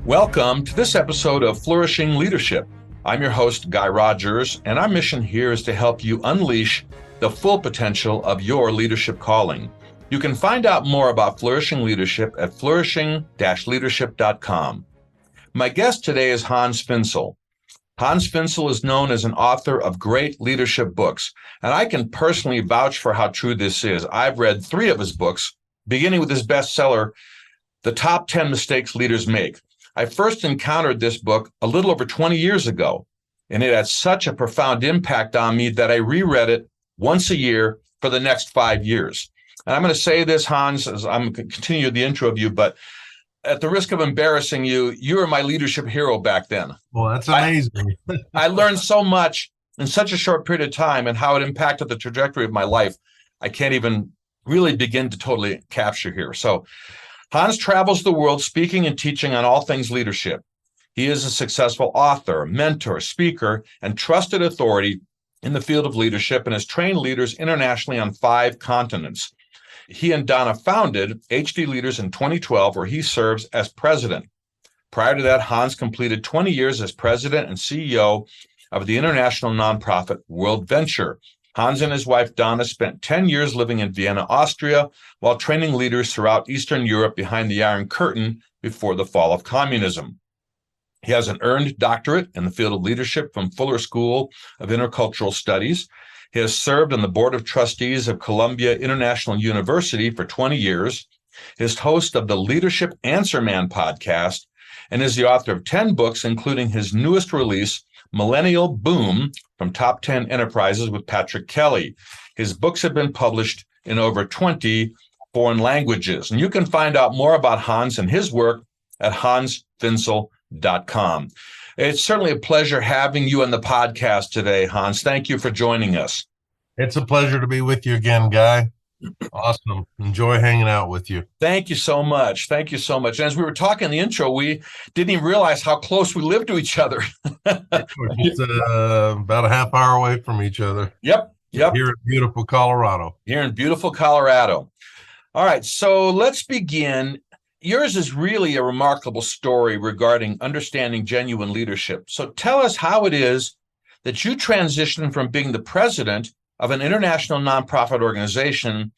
Welcome to this episode of Flourishing Leadership. I'm your host, Guy Rogers, and our mission here is to help you unleash the full potential of your leadership calling. You can find out more about Flourishing Leadership at flourishing-leadership.com. My guest today is Hans Finzel. Hans Finzel is known as an author of great leadership books, and I can personally vouch for how true this is. I've read 3 of his books, beginning with his bestseller, The Top 10 Mistakes Leaders Make. I first encountered this book a little over 20 years ago, and it had such a profound impact on me that I reread it once a year for the next 5 years. And I'm going to say this, Hans, as I'm going to continue the intro of you, but at the risk of embarrassing you, you were my leadership hero back then. Well, that's amazing. I learned so much in such a short period of time and how it impacted the trajectory of my life. I can't even really begin to totally capture here. So Hans travels the world speaking and teaching on all things leadership. He is a successful author, mentor, speaker, and trusted authority in the field of leadership and has trained leaders internationally on 5 continents. He and Donna founded HD Leaders in 2012, where he serves as president. Prior to that, Hans completed 20 years as president and CEO of the international nonprofit World Venture. Hans and his wife, Donna, spent 10 years living in Vienna, Austria, while training leaders throughout Eastern Europe behind the Iron Curtain before the fall of communism. He has an earned doctorate in the field of leadership from Fuller School of Intercultural Studies. He has served on the board of trustees of Columbia International University for 20 years. He is host of the Leadership Answer Man podcast and is the author of 10 books, including his newest release, Millennial Boom, from Top 10 Enterprises with Patrick Kelly. His books have been published in over 20 foreign languages. And you can find out more about Hans and his work at hansfinzel.com. It's certainly a pleasure having you on the podcast today, Hans. Thank you for joining us. It's a pleasure to be with you again, Guy. Awesome. Enjoy hanging out with you. Thank you so much. Thank you so much. And as we were talking in the intro, we didn't even realize how close we live to each other. It's about a half hour away from each other. Yep. Here in beautiful Colorado. All right. So let's begin. Yours is really a remarkable story regarding understanding genuine leadership. So tell us how it is that you transitioned from being the president of an international nonprofit organization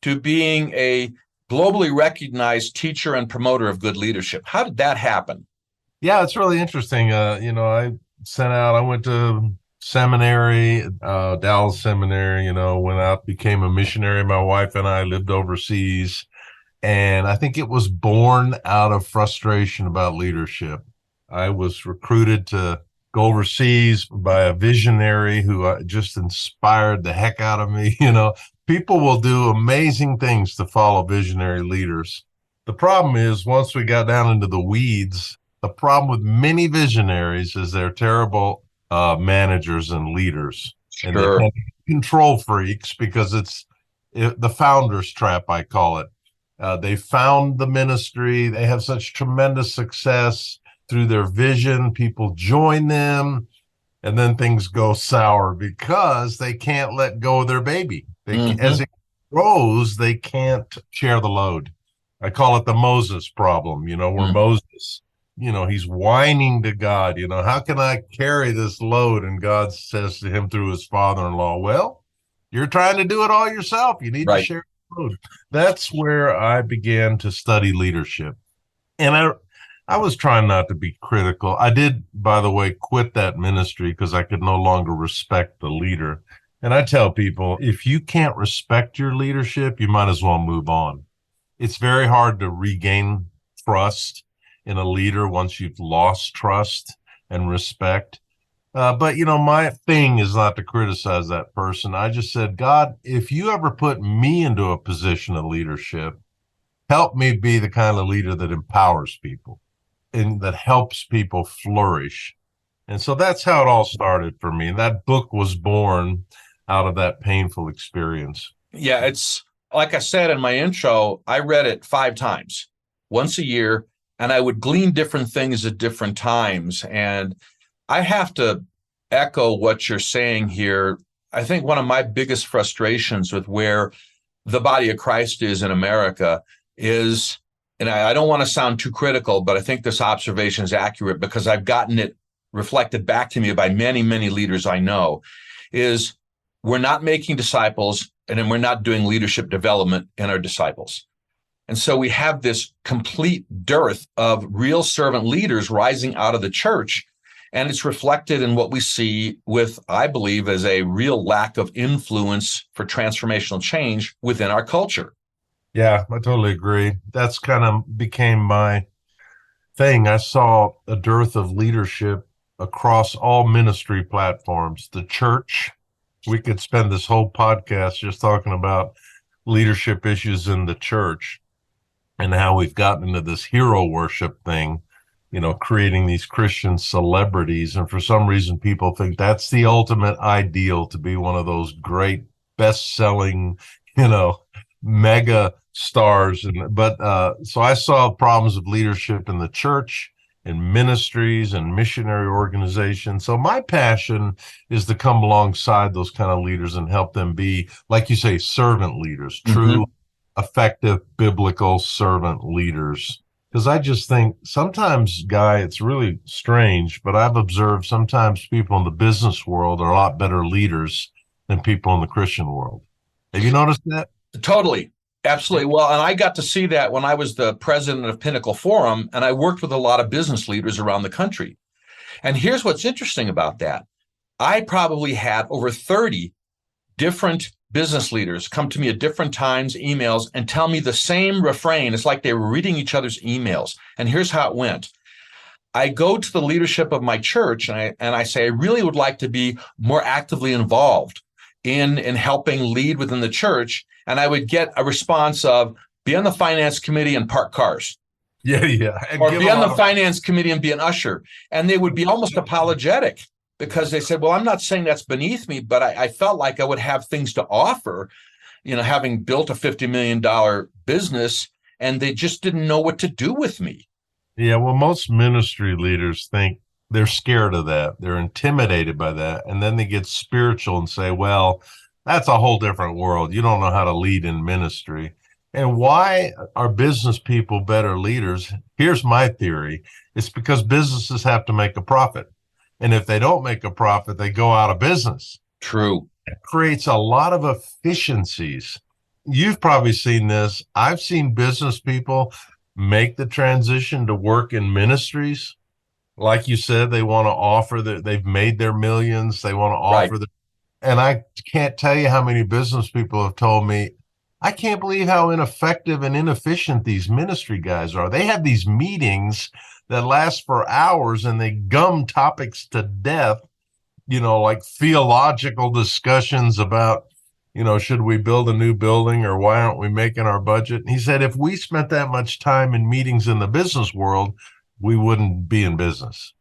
to being a globally recognized teacher and promoter of good leadership. How did that happen? Yeah, it's really interesting. I went to seminary, Dallas Seminary, went out, became a missionary. My wife and I lived overseas. And I think it was born out of frustration about leadership. I was recruited to go overseas by a visionary who just inspired the heck out of me. People will do amazing things to follow visionary leaders. The problem is, once we got down into the weeds, the problem with many visionaries is they're terrible managers and leaders. Sure. And they're control freaks because it's the founder's trap, I call it. They found the ministry. They have such tremendous success through their vision. People join them, and then things go sour because they can't let go of their baby. As it grows, they can't share the load. I call it the Moses problem, where Moses, he's whining to God, how can I carry this load? And God says to him through his father-in-law, well, you're trying to do it all yourself. You need to share. That's where I began to study leadership. And I was trying not to be critical. I did, by the way, quit that ministry because I could no longer respect the leader. And I tell people, if you can't respect your leadership, you might as well move on. It's very hard to regain trust in a leader once you've lost trust and respect. But my thing is not to criticize that person. I just said, God, if you ever put me into a position of leadership, help me be the kind of leader that empowers people and that helps people flourish. And so that's how it all started for me. And that book was born out of that painful experience. Yeah, it's like I said in my intro, I read it 5 times, once a year, and I would glean different things at different times. And I have to echo what you're saying here. I think one of my biggest frustrations with where the body of Christ is in America is and I don't want to sound too critical, but I think this observation is accurate because I've gotten it reflected back to me by many, many leaders I know, is we're not making disciples and then we're not doing leadership development in our disciples. And so we have this complete dearth of real servant leaders rising out of the church. And it's reflected in what we see with, I believe, as a real lack of influence for transformational change within our culture. Yeah, I totally agree. That's kind of became my thing. I saw a dearth of leadership across all ministry platforms. The church, we could spend this whole podcast just talking about leadership issues in the church and how we've gotten into this hero worship thing, creating these Christian celebrities. And for some reason, people think that's the ultimate ideal, to be one of those great best-selling, mega stars. So I saw problems of leadership in the church, in ministries and missionary organizations. So my passion is to come alongside those kind of leaders and help them be, like you say, servant leaders, true, effective biblical servant leaders. Because I just think sometimes, Guy, it's really strange, but I've observed sometimes people in the business world are a lot better leaders than people in the Christian world. Have you noticed that? Totally. Absolutely. Well, and I got to see that when I was the president of Pinnacle Forum, and I worked with a lot of business leaders around the country. And here's what's interesting about that. I probably had over 30 different business leaders come to me at different times, emails, and tell me the same refrain. It's like they were reading each other's emails. And here's how it went. I go to the leadership of my church and I say, I really would like to be more actively involved in helping lead within the church. And I would get a response of, be on the finance committee and park cars. Yeah. Or be on the finance committee and be an usher. And they would be almost apologetic because they said, well, I'm not saying that's beneath me, but I felt like I would have things to offer, having built a $50 million business, and they just didn't know what to do with me. Yeah, well, most ministry leaders think they're scared of that. They're intimidated by that. And then they get spiritual and say, well, that's a whole different world. You don't know how to lead in ministry. And why are business people better leaders? Here's my theory. It's because businesses have to make a profit. And if they don't make a profit, they go out of business. True. It creates a lot of efficiencies. You've probably seen this. I've seen business people make the transition to work in ministries. Like you said, they want to offer that they've made their millions. They want to offer that. And I can't tell you how many business people have told me, I can't believe how ineffective and inefficient these ministry guys are. They have these meetings that last for hours and they gum topics to death, like theological discussions about, should we build a new building or why aren't we making our budget? And he said, if we spent that much time in meetings in the business world, we wouldn't be in business.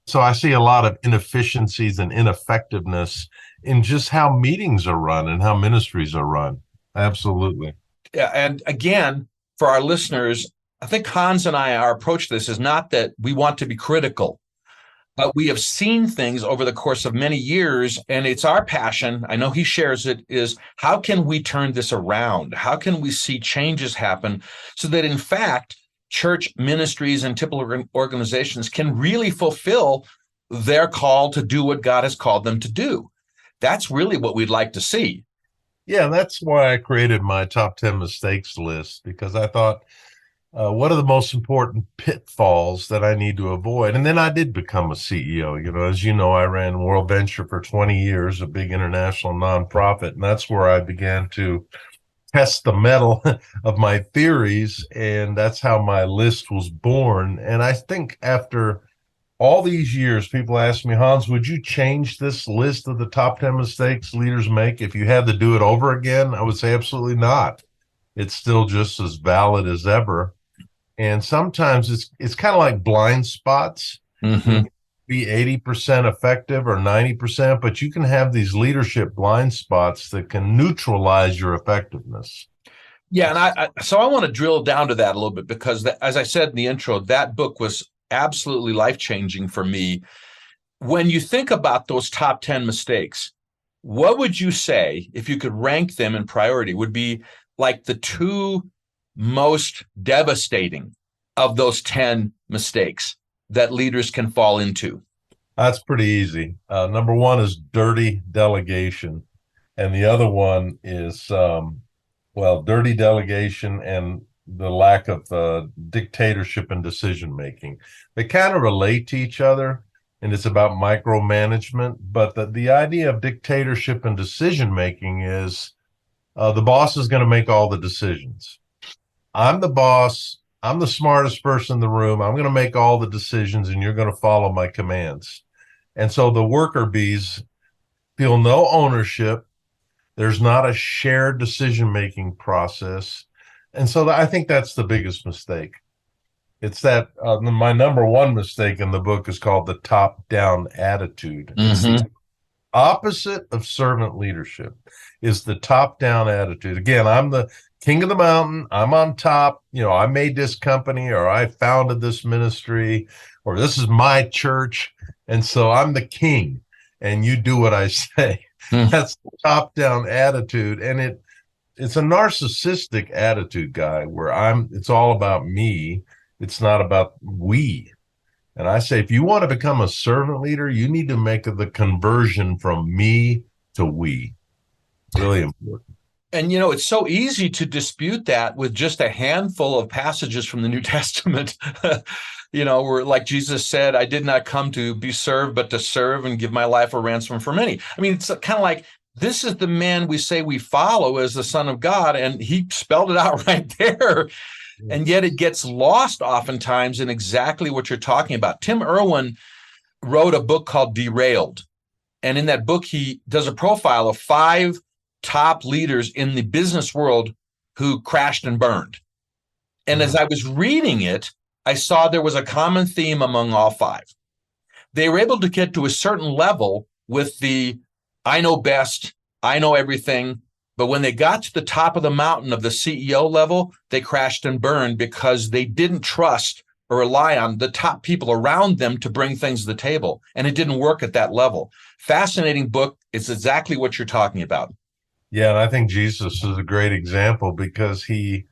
So I see a lot of inefficiencies and ineffectiveness in just how meetings are run and how ministries are run. Absolutely. Yeah. And again, for our listeners, I think Hans and our approach to this is not that we want to be critical, but we have seen things over the course of many years, and it's our passion, I know he shares it, is how can we turn this around? How can we see changes happen so that, in fact, church ministries and typical organizations can really fulfill their call to do what God has called them to do? That's really what we'd like to see. Yeah, that's why I created my top 10 mistakes list, because I thought, what are the most important pitfalls that I need to avoid? And then I did become a CEO. As you know, I ran World Venture for 20 years, a big international nonprofit. And that's where I began to test the mettle of my theories. And that's how my list was born. And I think after all these years, people ask me, Hans, would you change this list of the top 10 mistakes leaders make if you had to do it over again? I would say absolutely not. It's still just as valid as ever. And sometimes it's kind of like blind spots. Mm-hmm. Be 80% effective or 90%, but you can have these leadership blind spots that can neutralize your effectiveness. Yeah, and so I want to drill down to that a little bit because, as I said in the intro, that book was absolutely life-changing for me. When you think about those top 10 mistakes, what would you say, if you could rank them in priority, would be like the two most devastating of those 10 mistakes that leaders can fall into? That's pretty easy. Number one is dirty delegation. And the other one is, dirty delegation and the lack of dictatorship and decision making. They kind of relate to each other, and it's about micromanagement. But the idea of dictatorship and decision making is the boss is going to make all the decisions. I'm the boss. I'm the smartest person in the room. I'm going to make all the decisions, and you're going to follow my commands. And so the worker bees feel no ownership. There's not a shared decision-making process. And so I think that's the biggest mistake. It's that my number one mistake in the book is called the top-down attitude. It's the opposite of servant leadership is the top-down attitude. Again, I'm the king of the mountain. I'm on top. I made this company, or I founded this ministry, or this is my church. And so I'm the king, and you do what I say. That's the top-down attitude. And it's a narcissistic attitude, Guy, where it's all about me. It's not about we. And I say, if you want to become a servant leader, you need to make the conversion from me to we. Really important. And, it's so easy to dispute that with just a handful of passages from the New Testament, where, like Jesus said, I did not come to be served, but to serve and give my life a ransom for many. I mean, it's kind of like, this is the man we say we follow as the Son of God, and he spelled it out right there. And yet it gets lost oftentimes in exactly what you're talking about. Tim Irwin wrote a book called Derailed. And in that book, he does a profile of 5 top leaders in the business world who crashed and burned. And as I was reading it, I saw there was a common theme among all 5. They were able to get to a certain level with the I know best, I know everything. But when they got to the top of the mountain of the CEO level, they crashed and burned because they didn't trust or rely on the top people around them to bring things to the table. And it didn't work at that level. Fascinating book. It's exactly what you're talking about. Yeah, and I think Jesus is a great example because he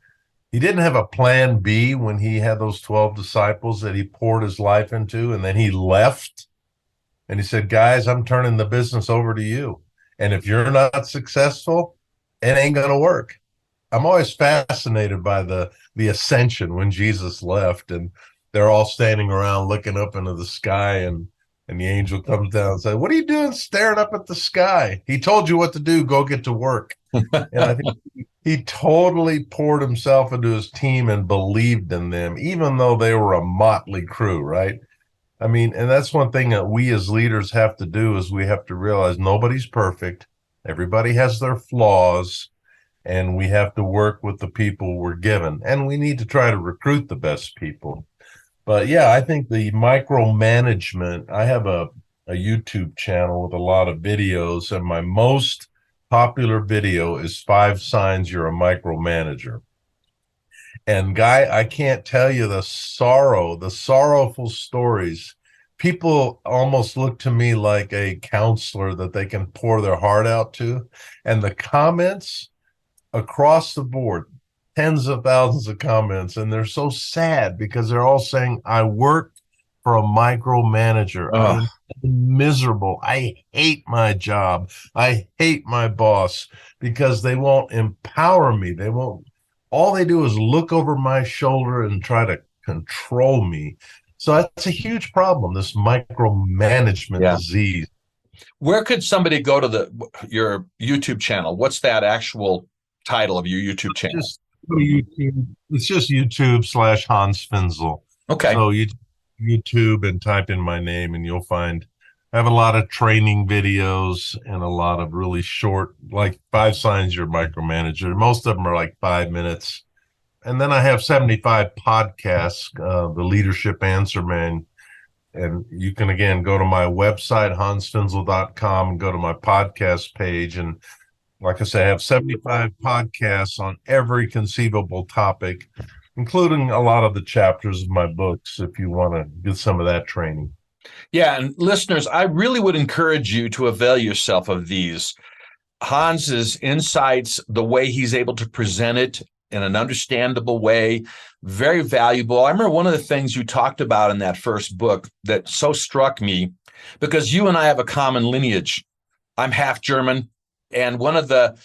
didn't have a plan B when he had those 12 disciples that he poured his life into, and then he left and he said, guys, I'm turning the business over to you. And if you're not successful, it ain't going to work. I'm always fascinated by the ascension when Jesus left, and they're all standing around looking up into the sky, and the angel comes down and says, what are you doing staring up at the sky? He told you what to do. Go get to work. And I think he totally poured himself into his team and believed in them, even though they were a motley crew, right? I mean, and that's one thing that we as leaders have to do is we have to realize nobody's perfect. Everybody has their flaws, and we have to work with the people we're given. And we need to try to recruit the best people. But yeah, I think the micromanagement, I have a YouTube channel with a lot of videos, and my most popular video is 5 signs you're a micromanager. And Guy, I can't tell you the sorrowful stories. People almost look to me like a counselor that they can pour their heart out to. And the comments across the board, tens of thousands of comments, and they're so sad because they're all saying, I work for a micromanager. I'm miserable. I hate my job. I hate my boss because they won't empower me. All they do is look over my shoulder and try to control me. So that's a huge problem, this micromanagement disease. Where could somebody go to your YouTube channel? What's that actual title of your YouTube channel? It's just YouTube / Hans Finzel. Okay. So YouTube and type in my name and you'll find I have a lot of training videos and a lot of really short, like 5 signs you're a micromanager. Most of them are like 5 minutes. And then I have 75 podcasts, the Leadership Answer Man. And you can, again, go to my website, hansfinzel.com, and go to my podcast page. And like I say, I have 75 podcasts on every conceivable topic, including a lot of the chapters of my books, if you want to get some of that training. Yeah, and listeners, I really would encourage you to avail yourself of these. Hans's insights, the way he's able to present it, in an understandable way, very valuable. I remember one of the things you talked about in that first book that so struck me, because you and I have a common lineage. I'm half German. And one of the,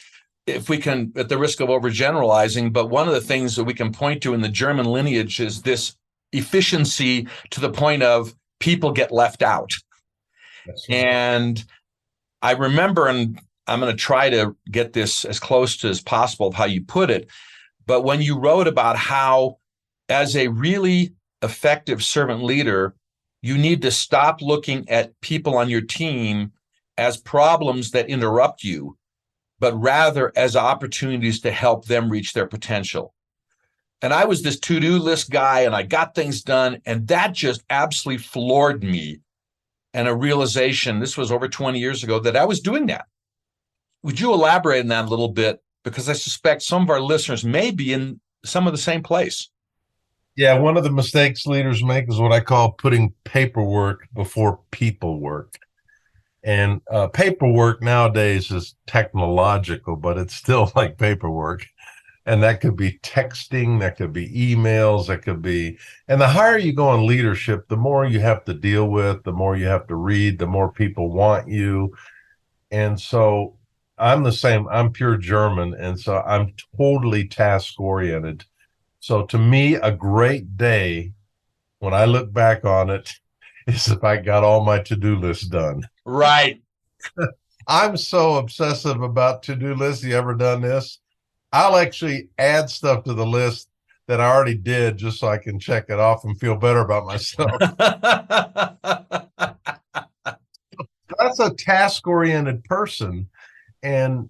if we can, at the risk of overgeneralizing, but one of the things that we can point to in the German lineage is this efficiency to the point of people get left out. That's right. And I remember, and I'm going to try to get this as close to as possible of how you put it, but when you wrote about how, as a really effective servant leader, you need to stop looking at people on your team as problems that interrupt you, but rather as opportunities to help them reach their potential. And I was this to-do list guy, and I got things done, and that just absolutely floored me. And a realization, this was over 20 years ago, that I was doing that. Would you elaborate on that a little bit? Because I suspect some of our listeners may be in some of the same place. Yeah, one of the mistakes leaders make is what I call putting paperwork before people work. And paperwork nowadays is technological, but it's still like paperwork. And that could be texting, that could be emails, that could be, and the higher you go in leadership, the more you have to deal with, the more you have to read, the more people want you. And so I'm the same. I'm pure German. And so I'm totally task oriented. So to me, a great day, when I look back on it, is if I got all my to-do lists done. Right. I'm so obsessive about to-do lists. You ever done this? I'll actually add stuff to the list that I already did just so I can check it off and feel better about myself. That's a task-oriented person, and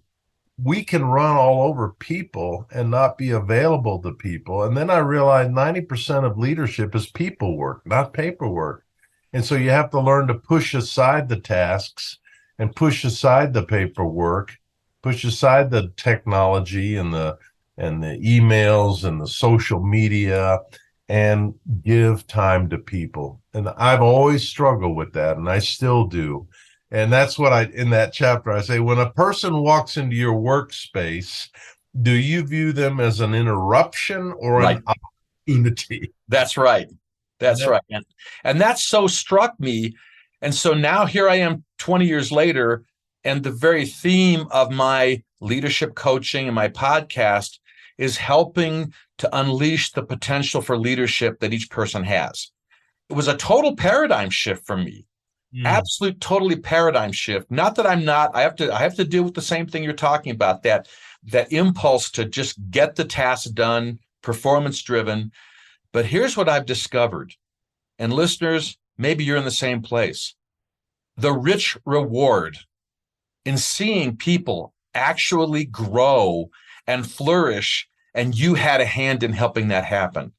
we can run all over people and not be available to people. And then I realized 90% of leadership is people work, not paperwork. And so you have to learn to push aside the tasks and push aside the paperwork, push aside the technology and the emails and the social media, and give time to people. And I've always struggled with that, and I still do. And that's what in that chapter, I say, when a person walks into your workspace, do you view them as an interruption or Right. an opportunity? That's right. That's right. And that so struck me. And so now here I am 20 years later, and the very theme of my leadership coaching and my podcast is helping to unleash the potential for leadership that each person has. It was a total paradigm shift for me. Absolute, totally paradigm shift. Not that I'm not, I have to deal with the same thing you're talking about, that impulse to just get the task done, performance driven. But here's what I've discovered. And listeners, maybe you're in the same place. The rich reward in seeing people actually grow and flourish, and you had a hand in helping that happen.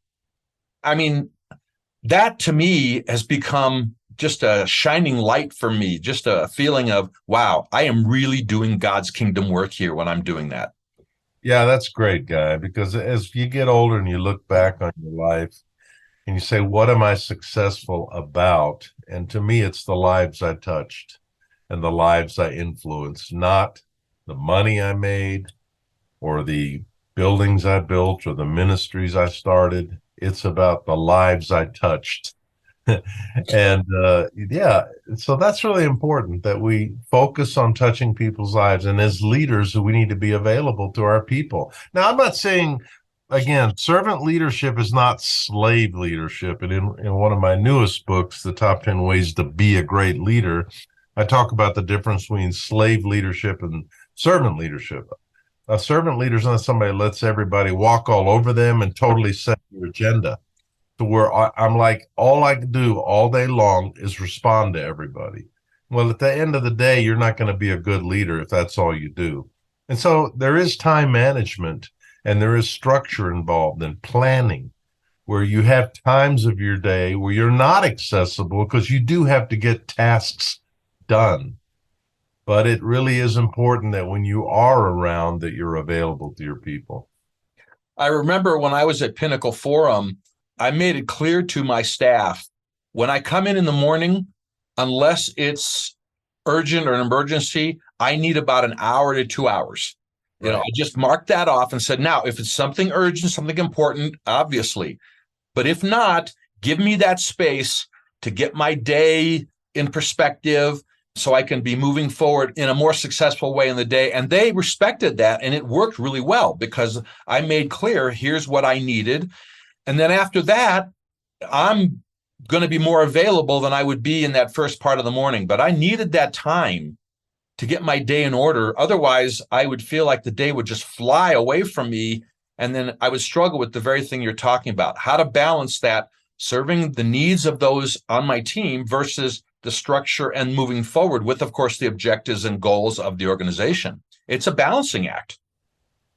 I mean, that to me has become just a shining light for me, just a feeling of, wow, I am really doing God's kingdom work here when I'm doing that. Yeah, that's great, Guy, because as you get older and you look back on your life and you say, what am I successful about? And to me, it's the lives I touched and the lives I influenced, not the money I made or the buildings I built or the ministries I started. It's about the lives I touched. And yeah, so that's really important that we focus on touching people's lives. And as leaders, we need to be available to our people. Now, I'm not saying, again, servant leadership is not slave leadership. And in one of my newest books, The Top 10 Ways to Be a Great Leader, I talk about the difference between slave leadership and servant leadership. A servant leader is not somebody who lets everybody walk all over them and totally set your agenda, to where I'm like, all I can do all day long is respond to everybody. Well, at the end of the day, you're not going to be a good leader if that's all you do. And so there is time management and there is structure involved in planning, where you have times of your day where you're not accessible because you do have to get tasks done. But it really is important that when you are around, that you're available to your people. I remember when I was at Pinnacle Forum, I made it clear to my staff, when I come in the morning, unless it's urgent or an emergency, I need about an hour to 2 hours. I Right. just marked that off and said, now, if it's something urgent, something important, obviously, but if not, give me that space to get my day in perspective so I can be moving forward in a more successful way in the day. And they respected that. And it worked really well because I made clear, here's what I needed. And then after that, I'm going to be more available than I would be in that first part of the morning. But I needed that time to get my day in order. Otherwise, I would feel like the day would just fly away from me. And then I would struggle with the very thing you're talking about, how to balance that, serving the needs of those on my team versus the structure and moving forward with, of course, the objectives and goals of the organization. It's a balancing act.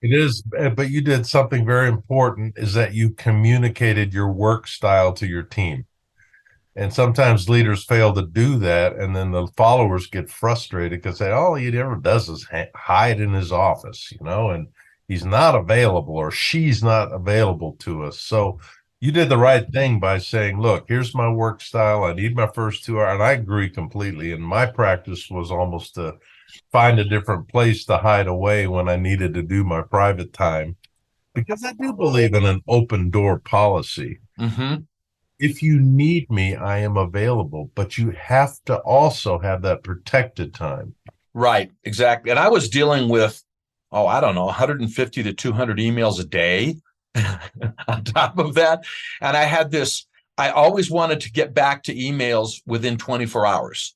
It is, but you did something very important is that you communicated your work style to your team. And sometimes leaders fail to do that. And then the followers get frustrated because all he ever does is hide in his office, and he's not available or she's not available to us. So you did the right thing by saying, look, here's my work style. I need my first 2 hours. And I agree completely. And my practice was almost to find a different place to hide away when I needed to do my private time, because I do believe in an open door policy. Mm-hmm. If you need me, I am available, but you have to also have that protected time. Right, exactly. And I was dealing with, I don't know, 150 to 200 emails a day on top of that. And I always wanted to get back to emails within 24 hours,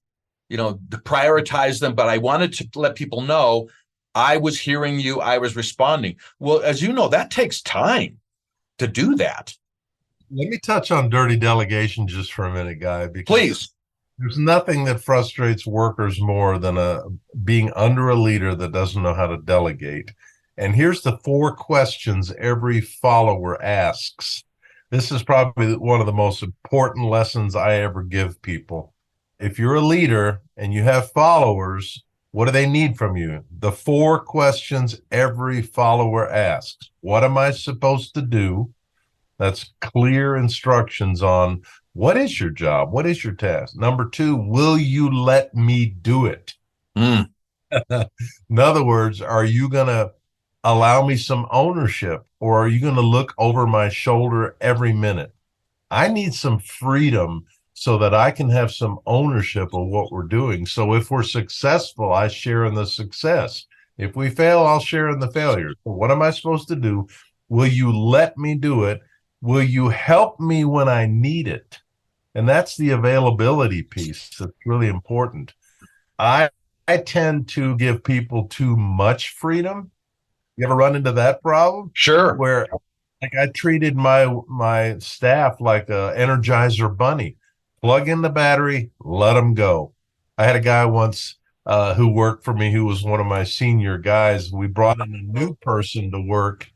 to prioritize them. But I wanted to let people know I was hearing you, I was responding. Well, as you know, that takes time to do that. Let me touch on dirty delegation just for a minute, Guy, because Please. there's nothing that frustrates workers more than being under a leader that doesn't know how to delegate. And here's the 4 questions every follower asks. This is probably one of the most important lessons I ever give people. If you're a leader and you have followers, what do they need from you? The 4 questions every follower asks. What am I supposed to do? That's clear instructions on what is your job? What is your task? Number 2, will you let me do it? Mm. In other words, are you going to allow me some ownership, or are you going to look over my shoulder every minute? I need some freedom so that I can have some ownership of what we're doing. So if we're successful, I share in the success. If we fail, I'll share in the failure. So what am I supposed to do? Will you let me do it? Will you help me when I need it? And that's the availability piece that's really important. I tend to give people too much freedom. You ever run into that problem? Sure. Where like I treated my staff like a Energizer bunny. Plug in the battery, let them go. I had a guy once who worked for me who was one of my senior guys. We brought in a new person to work.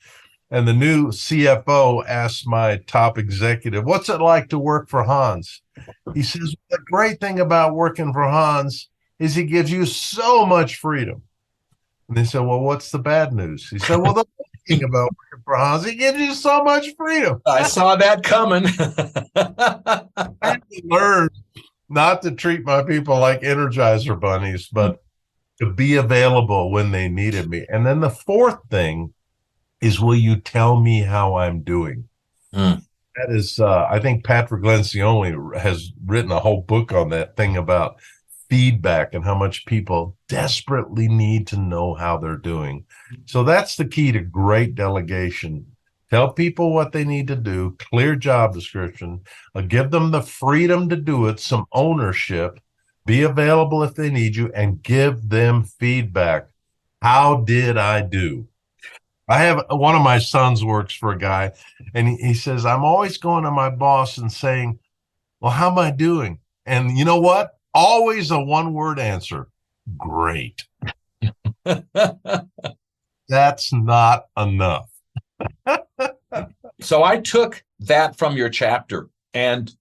And the new CFO asked my top executive, what's it like to work for Hans? He says, the great thing about working for Hans is he gives you so much freedom. And they said, well, what's the bad news? He said, well, the good thing about working for Hans, he gives you so much freedom. I saw that coming. I had to learn not to treat my people like Energizer bunnies, but to be available when they needed me. And then the 4th thing is, will you tell me how I'm doing? Mm. That is, I think Patrick Lencioni has written a whole book on that thing about feedback and how much people desperately need to know how they're doing. So that's the key to great delegation. Tell people what they need to do, clear job description, give them the freedom to do it, some ownership, be available if they need you, and give them feedback. How did I do? I have one of my sons works for a guy, and he says, I'm always going to my boss and saying, well, how am I doing? And you know what? Always a 1-word answer. Great. That's not enough. So I took that from your chapter, and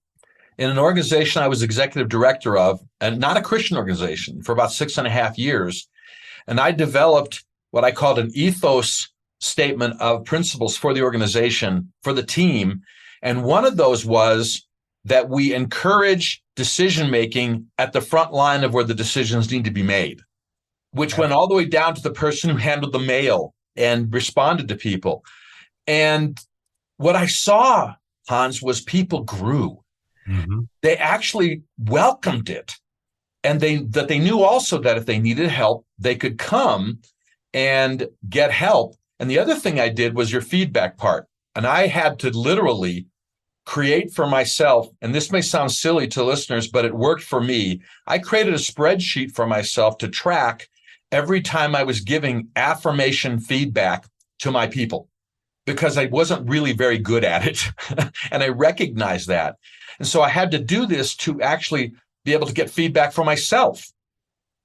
in an organization I was executive director of, and not a Christian organization, for about 6.5 years. And I developed what I called an ethos statement of principles for the organization, for the team. And one of those was that we encourage decision-making at the front line of where the decisions need to be made, which went all the way down to the person who handled the mail and responded to people. And what I saw, Hans, was people grew. Mm-hmm. They actually welcomed it. And they knew also that if they needed help, they could come and get help. And the other thing I did was your feedback part. And I had to literally create for myself, and this may sound silly to listeners, but it worked for me. I created a spreadsheet for myself to track every time I was giving affirmation feedback to my people, because I wasn't really very good at it. And I recognized that. And so I had to do this to actually be able to get feedback for myself.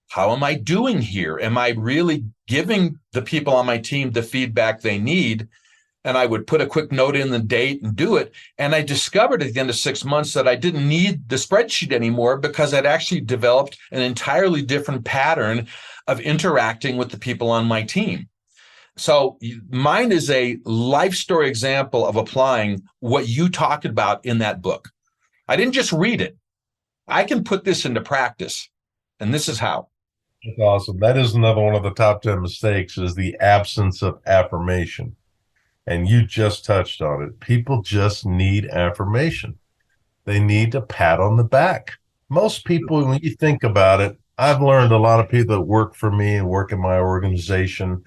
How am I doing here? Am I really giving the people on my team the feedback they need? And I would put a quick note in the date and do it. And I discovered at the end of 6 months that I didn't need the spreadsheet anymore, because I'd actually developed an entirely different pattern of interacting with the people on my team. So mine is a life story example of applying what you talked about in that book. I didn't just read it. I can put this into practice. And this is how. That's awesome. That is another one of the top 10 mistakes, is the absence of affirmation. And you just touched on it. People just need affirmation. They need a pat on the back. Most people, when you think about it, I've learned a lot of people that work for me and work in my organization,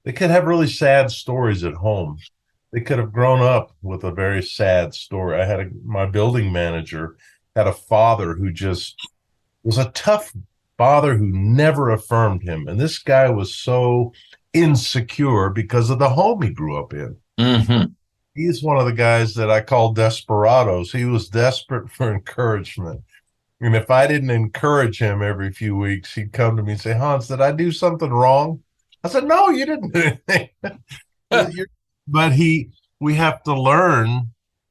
they could have really sad stories at home. They could have grown up with a very sad story. My building manager had a father who just was a tough father who never affirmed him. And this guy was so insecure because of the home he grew up in. Mm-hmm. He's one of the guys that I call desperados. He was desperate for encouragement. And if I didn't encourage him every few weeks, he'd come to me and say, Hans, did I do something wrong? I said, no, you didn't do anything. But we have to learn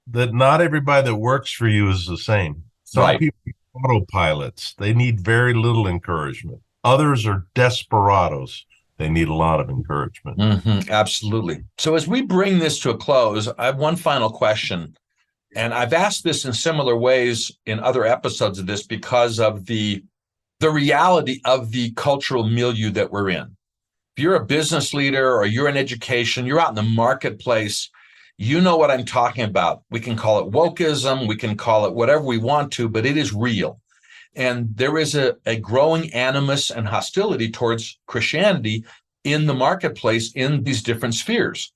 that not everybody that works for you is the same. Some Right. people are autopilots. They need very little encouragement. Others are desperados. They need a lot of encouragement. Mm-hmm. Absolutely. So as we bring this to a close, I have one final question. And I've asked this in similar ways in other episodes of this because of the reality of the cultural milieu that we're in. If you're a business leader or you're in education, you're out in the marketplace, you know what I'm talking about. We can call it wokeism, we can call it whatever we want to, but it is real. And there is a growing animus and hostility towards Christianity in the marketplace in these different spheres.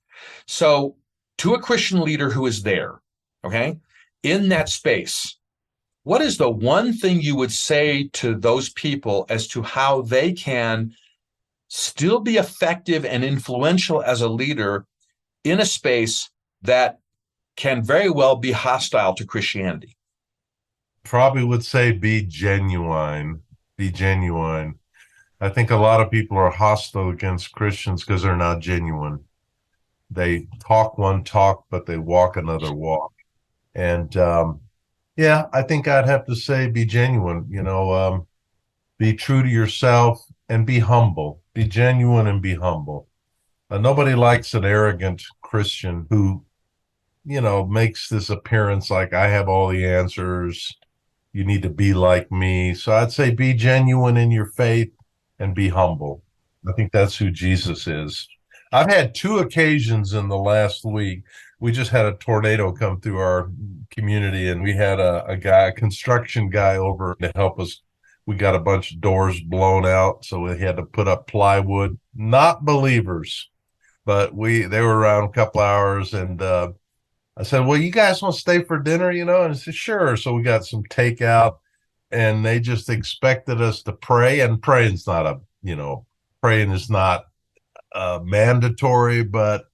So to a Christian leader who is there, okay, in that space, what is the one thing you would say to those people as to how they can still be effective and influential as a leader in a space that can very well be hostile to Christianity? Probably would say be genuine. Be genuine. I think a lot of people are hostile against Christians because they're not genuine. They talk one talk, but they walk another walk. And yeah, I think I'd have to say be genuine. Be true to yourself and be humble. Be genuine and be humble. Nobody likes an arrogant Christian who, makes this appearance like I have all the answers. You need to be like me. So I'd say be genuine in your faith and be humble. I think that's who Jesus is. I've had 2 occasions in the last week. We just had a tornado come through our community, and we had a construction guy over to help us. We got a bunch of doors blown out, so we had to put up plywood. Not believers, but they were around a couple hours, and I said, well, you guys want to stay for dinner, And I said, sure. So we got some takeout, and they just expected us to pray. And praying is not mandatory, but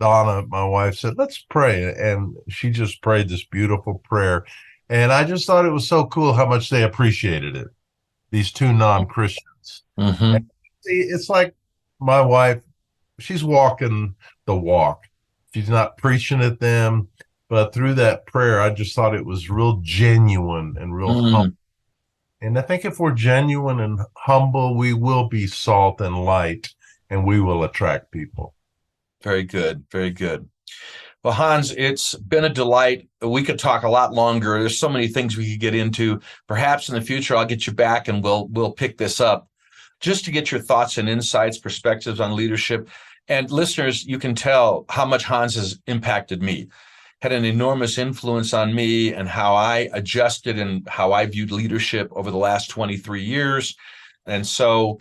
Donna, my wife, said, let's pray. And she just prayed this beautiful prayer. And I just thought it was so cool how much they appreciated it, these 2 non-Christians. Mm-hmm. And see, it's like my wife, she's walking the walk. She's not preaching at them, but through that prayer, I just thought it was real genuine and real humble. And I think if we're genuine and humble, we will be salt and light, and we will attract people. Very good. Very good. Well, Hans, it's been a delight. We could talk a lot longer. There's so many things we could get into. Perhaps in the future, I'll get you back and we'll pick this up just to get your thoughts and insights, perspectives on leadership. And listeners, you can tell how much Hans has impacted me, had an enormous influence on me and how I adjusted and how I viewed leadership over the last 23 years. And so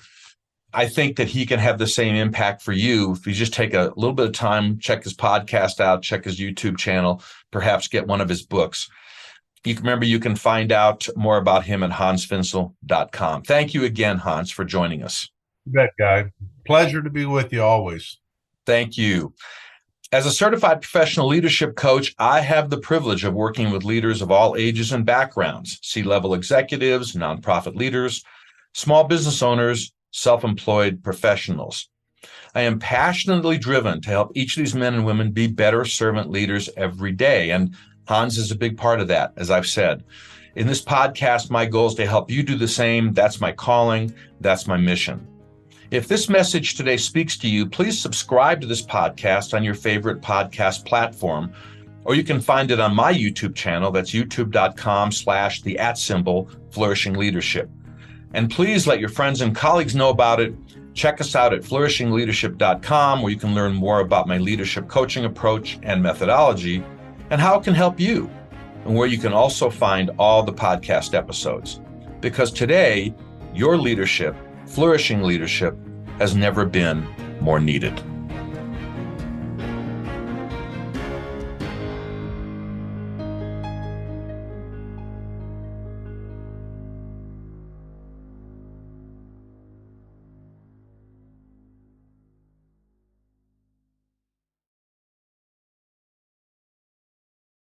I think that he can have the same impact for you if you just take a little bit of time, check his podcast out, check his YouTube channel, perhaps get one of his books. You can find out more about him at hansfinzel.com. Thank you again, Hans, for joining us. You bet, Guy. Pleasure to be with you always. Thank you. As a certified professional leadership coach, I have the privilege of working with leaders of all ages and backgrounds, C-level executives, nonprofit leaders, small business owners, self-employed professionals. I am passionately driven to help each of these men and women be better servant leaders every day. And Hans is a big part of that, as I've said. In this podcast, my goal is to help you do the same. That's my calling. That's my mission. If this message today speaks to you, please subscribe to this podcast on your favorite podcast platform, or you can find it on my YouTube channel. That's youtube.com/Flourishing Leadership. And please let your friends and colleagues know about it. Check us out at flourishingleadership.com, where you can learn more about my leadership coaching approach and methodology and how it can help you, and where you can also find all the podcast episodes. Because today, your leadership, flourishing leadership, has never been more needed.